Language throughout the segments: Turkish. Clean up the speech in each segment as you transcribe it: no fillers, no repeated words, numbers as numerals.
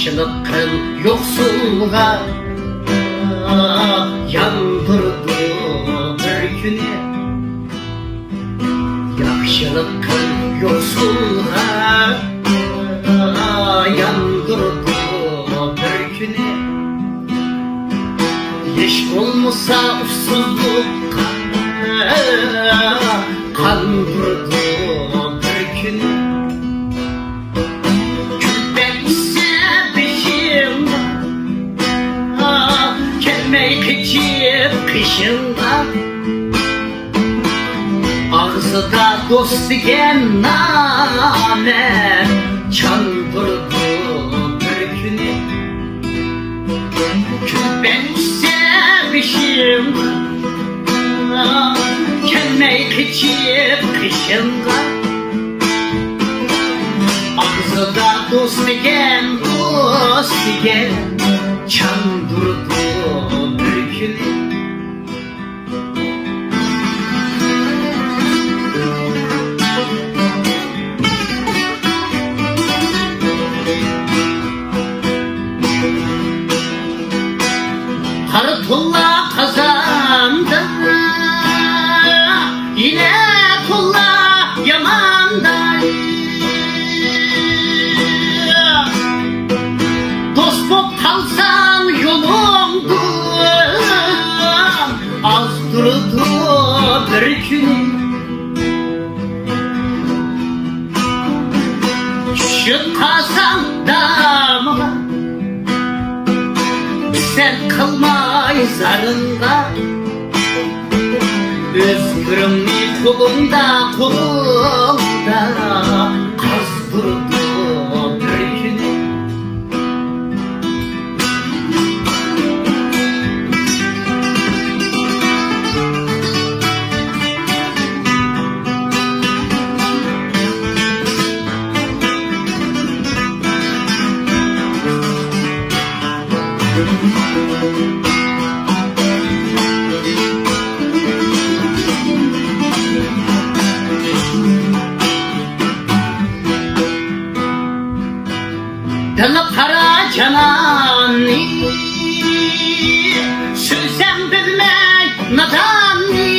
Yaxşılık qil yo'qsulga yandırdı bir güne. Yaxşılık qil yo'qsulga yandırdı bir güne. Hiç olmasa ufsuzlukka kandırdı bir güne. Külbense peşimde gelmeyi geçip kışında. Ağzı da dost diyen namer çandırdı bir güne. Külbense peşimde gelmeyi geçip kışında. Ağzı da dost diyen çandırdı bir güne. Harpullah kazandı yine kullah yamanda. Dost bop kalsan yolumdan azdırdı bir gün. Çıkasan damla sen kılmay zarında. Özgürümni kolumda kazdırdı bir güne. Dili kara cananni sözem bilmey nadanni.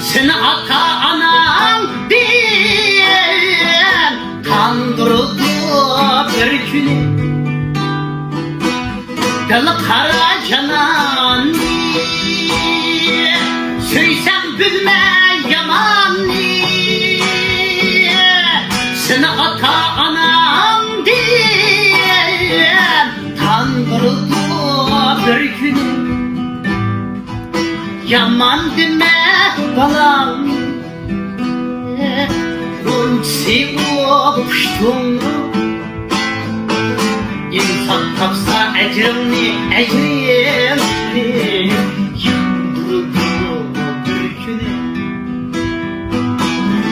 Seni ata anam diyen kandırdı bir gün. Dili kara cananni sözem bilmey yamanni. Seni ata anam diyen kandırdı bir gün. Yaman deme balam sevip uçtum. İnsan tapsa ecrimni yandırdı bir güne.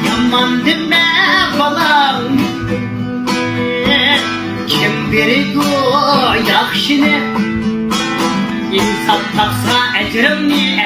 Yaman deme balam kim beredi o yaxşını. İnsan tapsa ecrimni